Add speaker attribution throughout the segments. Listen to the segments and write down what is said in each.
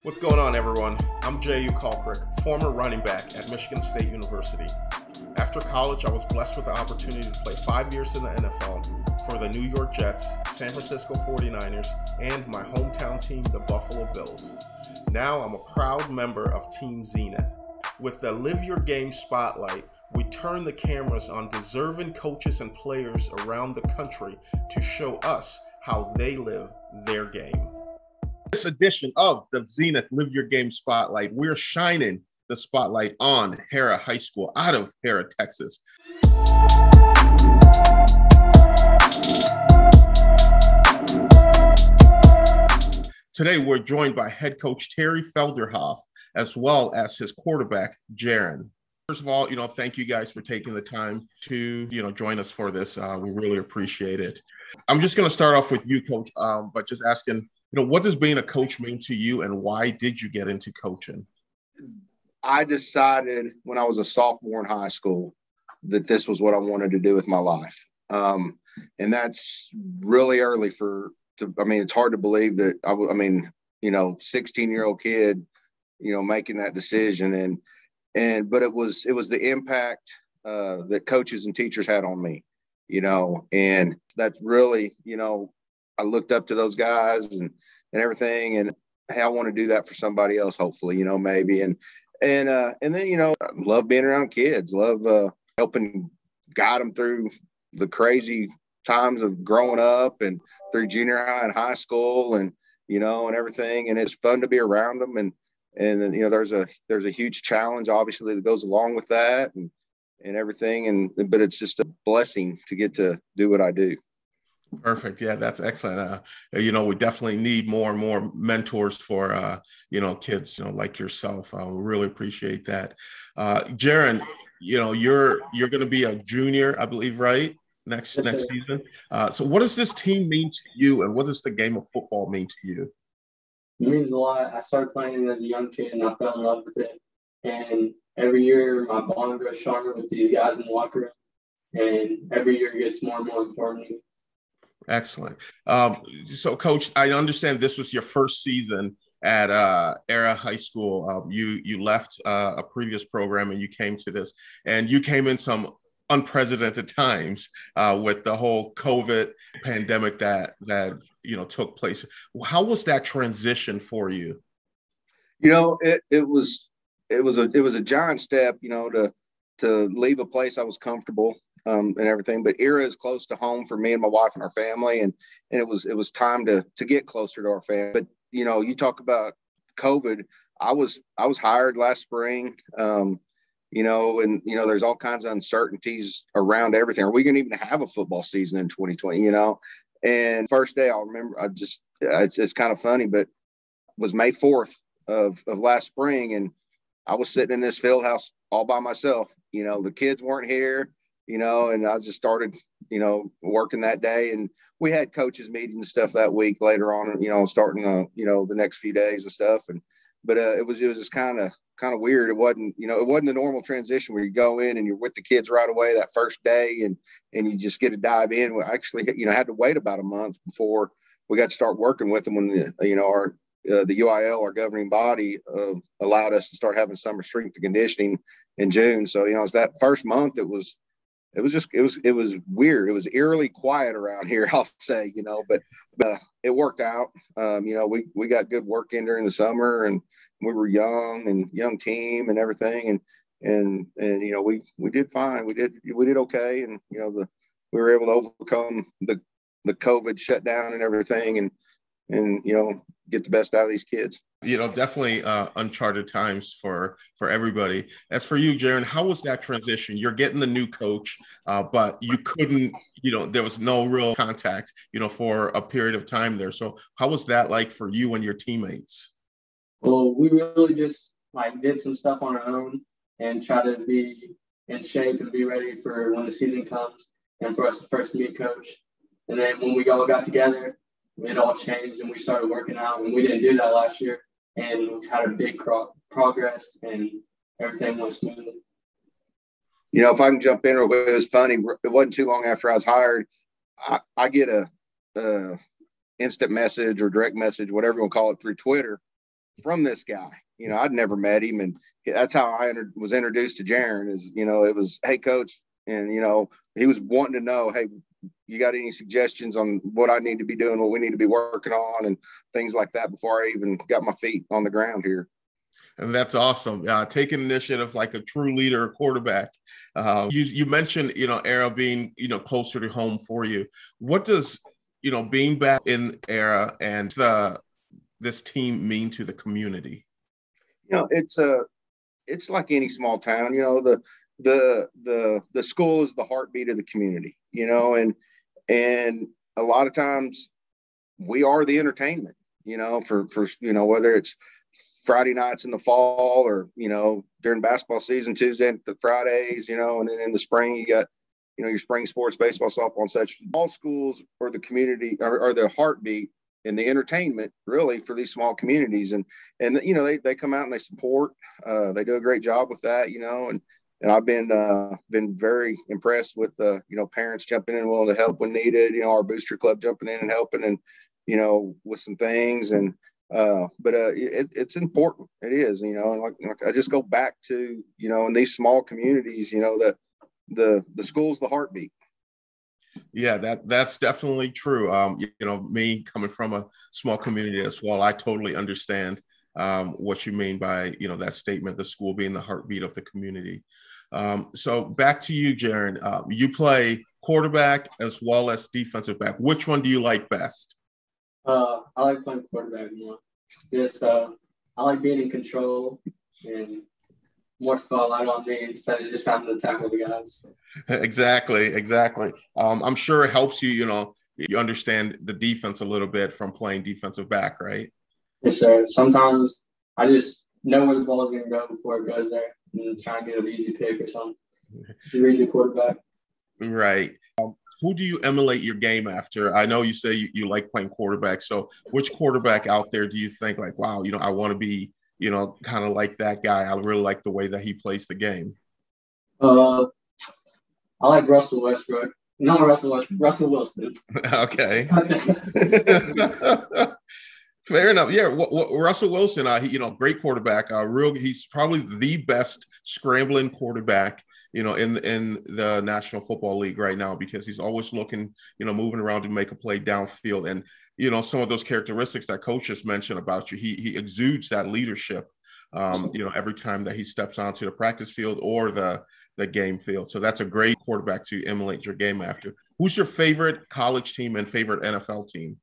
Speaker 1: What's going on, everyone? I'm J.U. Kalkrick, former running back at Michigan State University. After college, I was blessed with the opportunity to play 5 years in the NFL for the New York Jets, San Francisco 49ers, and my hometown team, the Buffalo Bills. Now I'm a proud member of Team Xenith. With the Live Your Game spotlight, we turn the cameras on deserving coaches and players around the country to show us how they live their game. This edition of the Xenith Live Your Game Spotlight, we're shining the spotlight on Hara High School out of Hara, Texas. Today, we're joined by head coach Terry Felderhoff, as well as his quarterback, Jaron. First of all, thank you guys for taking the time to, join us for this. We really appreciate it. I'm just going to start off with you, Coach, but just asking, what does being a coach mean to you, and why did you get into coaching?
Speaker 2: I decided when I was a sophomore in high school that this was what I wanted to do with my life. And that's really early it's hard to believe that 16-year-old kid, making that decision. But it was the impact that coaches and teachers had on me, and that's really, I looked up to those guys and everything, and hey, I want to do that for somebody else, hopefully, maybe. And then, I love being around kids, love helping guide them through the crazy times of growing up and through junior high and high school and everything. And it's fun to be around them. And then, there's a huge challenge, obviously, that goes along with that and everything. But it's just a blessing to get to do what I do.
Speaker 1: Perfect. Yeah, that's excellent. We definitely need more and more mentors for, kids, like yourself. We really appreciate that. Jaron, you're going to be a junior, I believe, right? Next season. So what does this team mean to you, and what does the game of football mean to you?
Speaker 3: It means a lot. I started playing as a young kid, and I fell in love with it. And every year, my bond grows stronger with these guys in the locker room, and every year it gets more and more important to me.
Speaker 1: Excellent. So, Coach, I understand this was your first season at Hara High School. You left a previous program and you came to this, and you came in some unprecedented times with the whole COVID pandemic that took place. How was that transition for you?
Speaker 2: It was a giant step, to leave a place I was comfortable and everything. But Hara is close to home for me and my wife and our family, and it was time to get closer to our family. But you talk about COVID. I was hired last spring. There's all kinds of uncertainties around everything. Are we going to even have a football season in 2020? And first day, I'll remember, it's kind of funny, but it was May 4th of last spring. And I was sitting in this field house all by myself. The kids weren't here, and I just started, working that day. And we had coaches meetings and stuff that week later on, starting, the next few days and stuff. But it was just kind of weird. It wasn't the normal transition where you go in and you're with the kids right away that first day and you just get to dive in. We actually, had to wait about a month before we got to start working with them when, the UIL, our governing body, allowed us to start having summer strength and conditioning in June. So, it's that first month, it was weird. It was eerily quiet around here, I'll say, but it worked out. We got good work in during the summer, and we were young team and everything. And we did fine. We did okay. And, we were able to overcome the COVID shutdown and everything and get the best out of these kids.
Speaker 1: Definitely uncharted times for everybody. As for you, Jaron, how was that transition? You're getting the new coach, but you couldn't, there was no real contact, for a period of time there. So how was that like for you and your teammates?
Speaker 3: Well, we really just did some stuff on our own and try to be in shape and be ready for when the season comes and for us to first meet coach. And then when we all got together, it all changed and we started working out, and we didn't do that last year, and we had a big progress and everything went smoothly.
Speaker 2: If I can jump in, it was funny. It wasn't too long after I was hired, I get a instant message or direct message, whatever you want to call it, through Twitter from this guy. You know, I'd never met him, and that's how I was introduced to Jaron. Is, you know, it was, hey, coach, and, you know, he was wanting to know, hey, you got any suggestions on what I need to be doing, what we need to be working on, and things like that before I even got my feet on the ground here.
Speaker 1: And that's awesome. Taking initiative like a true leader, a quarterback. You mentioned, you know, Era being, you know, closer to home for you. What does, you know, being back in Era and this team mean to the community?
Speaker 2: You know, it's like any small town. You know, the school is the heartbeat of the community. You know, and a lot of times we are the entertainment. You know, for you know, whether it's Friday nights in the fall, or, you know, during basketball season, Tuesday and Fridays, you know, and then in the spring you got, you know, your spring sports, baseball, softball, and such. All schools or the community are the heartbeat and the entertainment really for these small communities. And you know, they come out and they support. They do a great job with that, you know, and I've been very impressed with you know, parents jumping in willing to help when needed. You know, our booster club jumping in and helping, and, you know, with some things. And it's important. It is, you know, and like I just go back to, you know, in these small communities, you know, that the school's the heartbeat.
Speaker 1: Yeah, that's definitely true. You know, me coming from a small community as well, I totally understand what you mean by, you know, that statement, the school being the heartbeat of the community. So back to you, Jaron. You play quarterback as well as defensive back. Which one do you like best?
Speaker 3: I like playing quarterback more. Just I like being in control and more spotlight on me instead of just having to tackle the guys.
Speaker 1: Exactly. I'm sure it helps you, you know, you understand the defense a little bit from playing defensive back, right?
Speaker 3: Yes, sir. Sometimes I just know where the ball is going to go before it goes there and try and get an easy pick or something. Just read the quarterback.
Speaker 1: Right. Who do you emulate your game after? I know you say you like playing quarterback. So which quarterback out there do you think like, wow, you know, I want to be, you know, kind of like that guy. I really like the way that he plays the game.
Speaker 3: I like Russell Westbrook. Not Russell Westbrook, Russell Wilson.
Speaker 1: Okay. Fair enough. Yeah, Russell Wilson, you know, great quarterback. He's probably the best scrambling quarterback, you know, in the National Football League right now, because he's always looking, you know, moving around to make a play downfield. And, you know, some of those characteristics that coach just mentioned about you, he exudes that leadership, you know, every time that he steps onto the practice field or the game field. So that's a great quarterback to emulate your game after. Who's your favorite college team and favorite NFL team?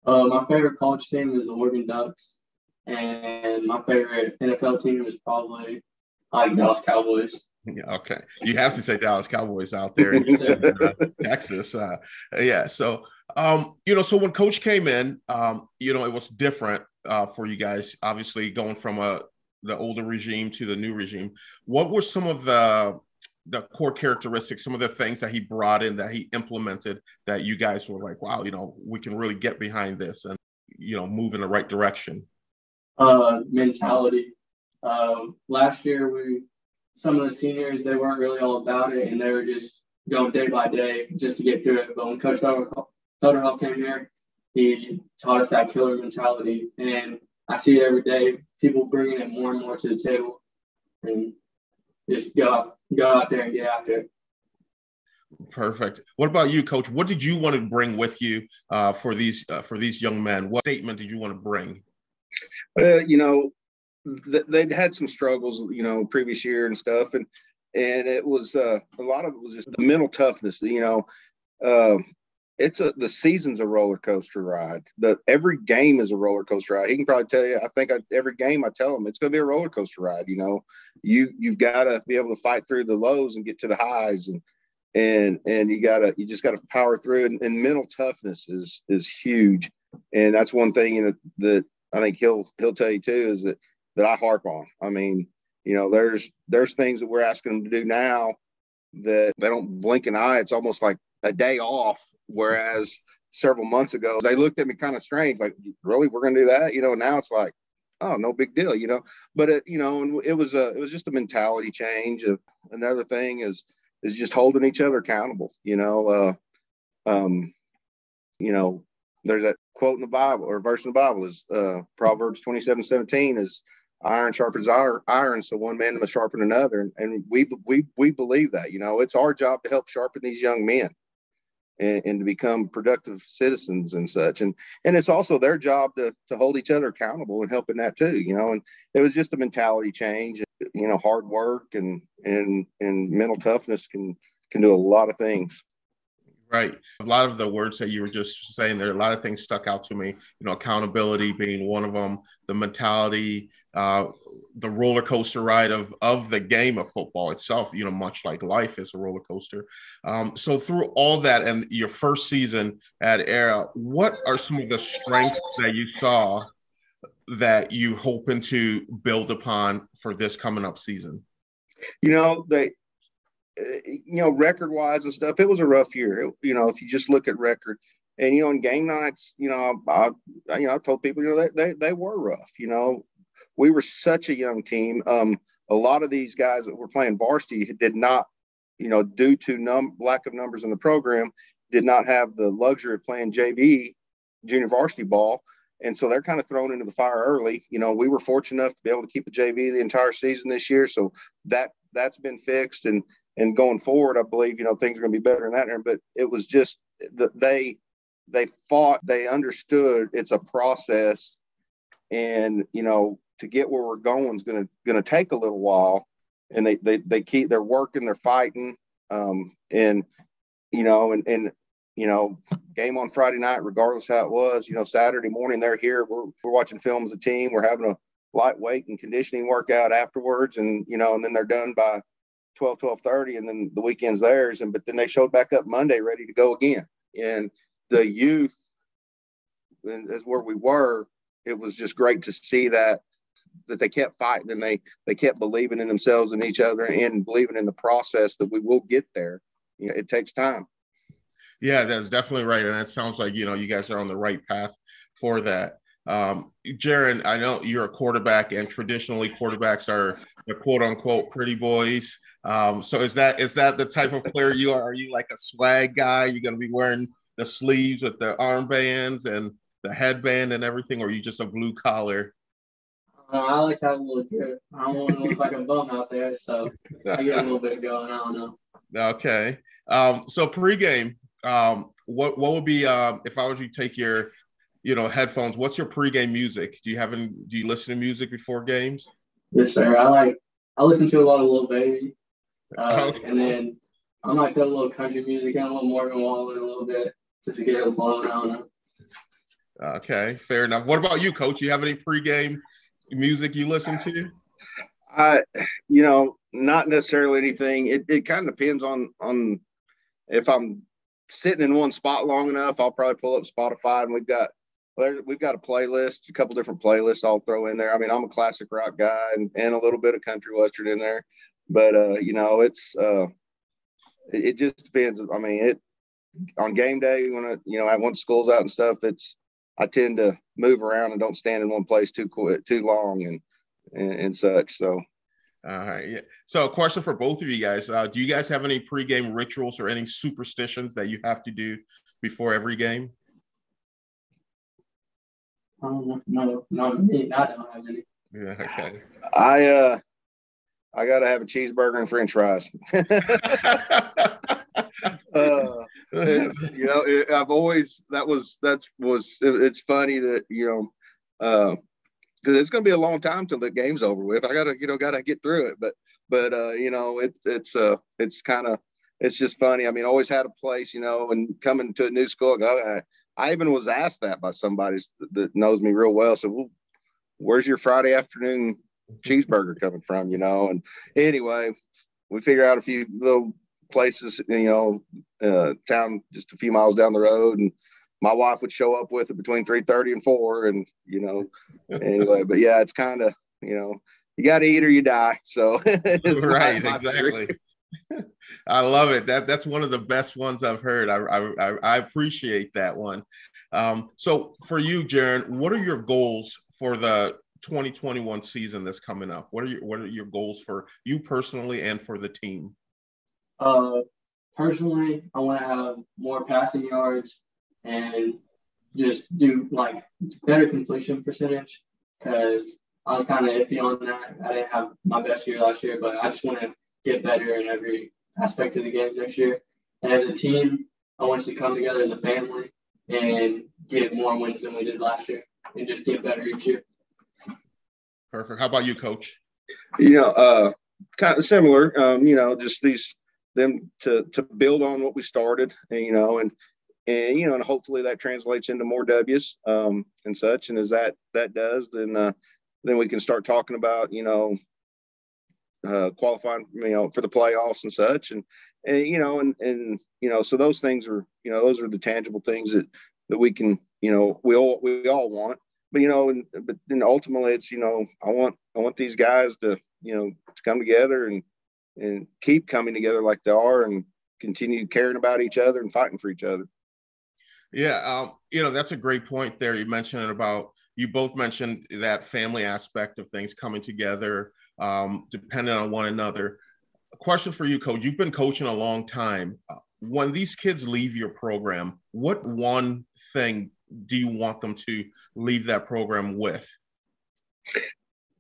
Speaker 3: My favorite college team is the Oregon Ducks, and my favorite NFL team is probably Dallas Cowboys.
Speaker 1: Yeah, okay. You have to say Dallas Cowboys out there in Texas. Yeah. So, you know, so when coach came in, you know, it was different for you guys, obviously going from the older regime to the new regime. What were some of the core characteristics, some of the things that he brought in, that he implemented, that you guys were like, wow, you know, we can really get behind this and, you know, move in the right direction?
Speaker 3: Mentality. Last year, some of the seniors, they weren't really all about it, and they were just going day by day just to get through it. But when Coach Soderhoff came here, he taught us that killer mentality, and I see it every day. People bringing it more and more to the table, and just go out there and get after it.
Speaker 1: Perfect. What about you, Coach? What did you want to bring with you for these young men? What statement did you want to bring?
Speaker 2: You know, they'd had some struggles, you know, previous year and stuff, and it was a lot of it was just the mental toughness. You know, the season's a roller coaster ride. Every game is a roller coaster ride. He can probably tell you. I think every game I tell him it's going to be a roller coaster ride. You know, you've got to be able to fight through the lows and get to the highs, and you just got to power through. And mental toughness is huge, and that's one thing that I think he'll tell you too, is that I harp on. I mean, you know, there's things that we're asking them to do now that they don't blink an eye. It's almost like a day off. Whereas several months ago, they looked at me kind of strange, like, really, we're going to do that? You know, now it's like, oh, no big deal, you know. But you know, and it was just a mentality change. Another thing is just holding each other accountable. You know, there's that quote in the Bible or verse in the Bible is Proverbs 27:17 is iron sharpens iron, so one man must sharpen another. And we believe that, you know, it's our job to help sharpen these young men and to become productive citizens and such. And it's also their job to hold each other accountable and help in that too, you know. And it was just a mentality change, you know, hard work and mental toughness can do a lot of things.
Speaker 1: Right. A lot of the words that you were just saying there, a lot of things stuck out to me, you know, accountability being one of them, the mentality, the roller coaster ride of the game of football itself, you know, much like life is a roller coaster. So through all that and your first season at Era, what are some of the strengths that you saw that you hoping to build upon for this coming up season?
Speaker 2: You know, record wise and stuff, it was a rough year. You know, if you just look at record and, you know, in game nights, you know, I told people, you know, they were rough. You know, we were such a young team. A lot of these guys that were playing varsity did not, you know, due to lack of numbers in the program, did not have the luxury of playing JV, junior varsity ball. And so they're kind of thrown into the fire early. You know, we were fortunate enough to be able to keep a JV the entire season this year. So that's been fixed. And going forward, I believe, you know, things are going to be better in that area. But it was just that they fought, they understood it's a process. And, you know, to get where we're going is going to take a little while. And they're working, they're fighting. And, you know, game on Friday night, regardless how it was, you know, Saturday morning, they're here. We're watching film as a team. We're having a lightweight and conditioning workout afterwards. And, you know, and then they're done by 12:30, and then the weekend's theirs. But then they showed back up Monday ready to go again. And the youth is where we were. It was just great to see that they kept fighting and they kept believing in themselves and each other and believing in the process that we will get there. You know, it takes time.
Speaker 1: Yeah, that's definitely right. And it sounds like, you know, you guys are on the right path for that. Jaron, I know you're a quarterback, and traditionally quarterbacks are the quote unquote pretty boys. So is that the type of player you are? Are you like a swag guy? You're going to be wearing the sleeves with the armbands and the headband and everything, or are you just a blue collar?
Speaker 3: I like to have a little drip. I don't want to look like a bum out there, so I get a little bit going. I don't know.
Speaker 1: Okay. So pregame, what would be if I were to take your, you know, headphones, what's your pregame music? Do you listen to music before games?
Speaker 3: Yes, sir. I listen to a lot of Lil Baby.
Speaker 1: Okay.
Speaker 3: And then I might throw a little country music in, a little Morgan Wallen a little bit, just to get it flowing. I don't know.
Speaker 1: Okay, fair enough. What about you, Coach? You have any pregame music you listen to?
Speaker 2: You know, not necessarily anything. It kind of depends on if I'm sitting in one spot long enough. I'll probably pull up Spotify, and we've got a playlist, a couple different playlists I'll throw in there. I mean, I'm a classic rock guy and a little bit of country western in there, but you know, it just depends. I mean, on game day when once school's out and stuff, I tend to move around and don't stand in one place too long and such. So.
Speaker 1: All right. Yeah. So a question for both of you guys. Do you guys have any pregame rituals or any superstitions that you have to do before every game?
Speaker 3: No, not me. I don't have any.
Speaker 1: Yeah. Okay.
Speaker 2: I got to have a cheeseburger and French fries. You know, I've always it's funny that, you know, because it's going to be a long time till the game's over with. I gotta get through it, but you know, it's just funny. I mean, I always had a place, you know, and coming to a new school, I even was asked that by somebody that knows me real well. So, well, where's your Friday afternoon cheeseburger coming from, you know? And anyway, we figure out a few little places, you know, town just a few miles down the road, and my wife would show up with it between 3:30 and 4, and, you know, anyway, but yeah, it's kind of, you know, you got to eat or you die. So
Speaker 1: right, exactly. I love it. That's one of the best ones I've heard. I appreciate that one. So for you, Jaron, what are your goals for the 2021 season that's coming up? What are your goals for you personally and for the team?
Speaker 3: Personally, I want to have more passing yards and just do like better completion percentage, because I was kind of iffy on that. I didn't have my best year last year, but I just want to get better in every aspect of the game next year. And as a team, I want us to come together as a family and get more wins than we did last year and just get better each year.
Speaker 1: Perfect. How about you, Coach?
Speaker 2: Kind of similar, just them to build on what we started, and hopefully that translates into more W's and such. And as that does, then we can start talking about, qualifying, for the playoffs and such. So those things are, those are the tangible things that we can, we all want. But then ultimately it's, I want these guys to come together and keep coming together like they are and continue caring about each other and fighting for each other.
Speaker 1: Yeah. That's a great point there. You both mentioned that family aspect of things coming together, depending on one another. A question for you, Coach. You've been coaching a long time. When these kids leave your program, what one thing do you want them to leave that program with?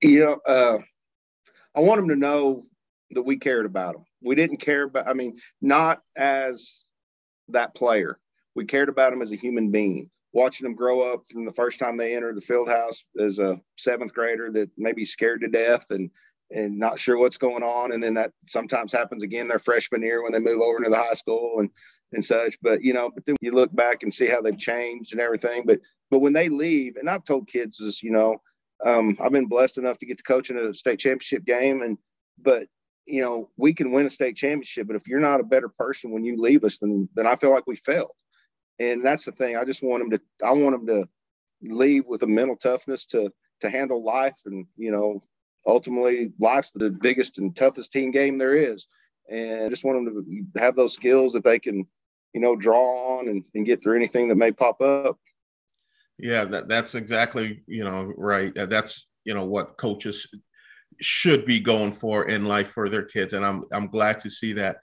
Speaker 2: I want them to know that we cared about them. We didn't care about, not as that player. We cared about them as a human being, watching them grow up from the first time they entered the field house as a 7th grader that may be scared to death and not sure what's going on. And then that sometimes happens again their freshman year when they move over into the high school and such. But then you look back and see how they've changed and everything. But when they leave, and I've told kids this, I've been blessed enough to get to coaching at a state championship game. But we can win a state championship, but if you're not a better person when you leave us, then I feel like we failed. And that's the thing. I want them to leave with a mental toughness to handle life. And, ultimately life's the biggest and toughest team game there is. And I just want them to have those skills that they can, draw on and get through anything that may pop up.
Speaker 1: Yeah, that's exactly, right. That's, what coaches should be going for in life for their kids. And I'm glad to see that.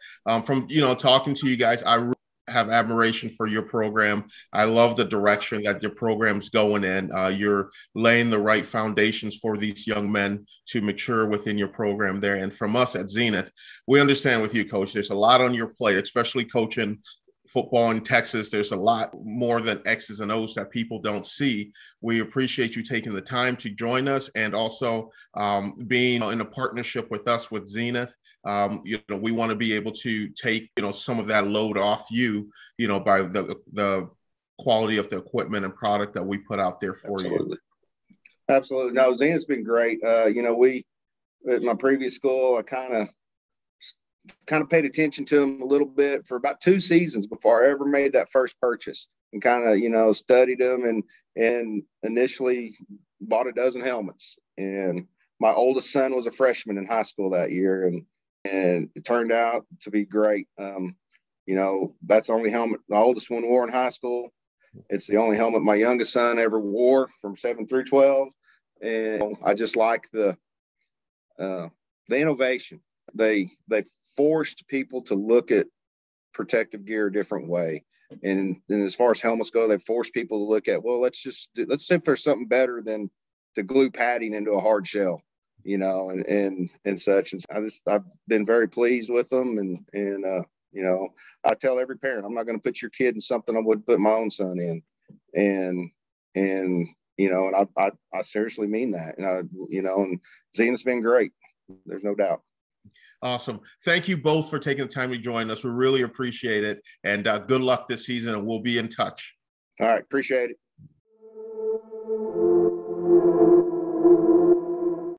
Speaker 1: From, talking to you guys, I really have admiration for your program. I love the direction that your program's going in. You're laying the right foundations for these young men to mature within your program there. And from us at Xenith, we understand with you, Coach, there's a lot on your plate, especially coaching football in Texas. There's a lot more than X's and O's that people don't see. We appreciate you taking the time to join us and also being in a partnership with us with Xenith. We want to be able to take, some of that load off you, by the quality of the equipment and product that we put out there for you.
Speaker 2: Absolutely. No, Xenith's been great. We, at my previous school, I kind of paid attention to them a little bit for about 2 seasons before I ever made that first purchase, and kind of, studied them and initially bought a dozen helmets. And my oldest son was a freshman in high school that year. And it turned out to be great. That's the only helmet the oldest one wore in high school. It's the only helmet my youngest son ever wore from 7 through 12. And I just like the innovation. They forced people to look at protective gear a different way. And as far as helmets go, they forced people to look at, well, let's see if there's something better than to glue padding into a hard shell. And such. And I've been very pleased with them. And I tell every parent, I'm not going to put your kid in something I wouldn't put my own son in. And I seriously mean that. And Xenith's been great. There's no doubt.
Speaker 1: Awesome. Thank you both for taking the time to join us. We really appreciate it. And good luck this season, and we'll be in touch.
Speaker 2: All right. Appreciate it.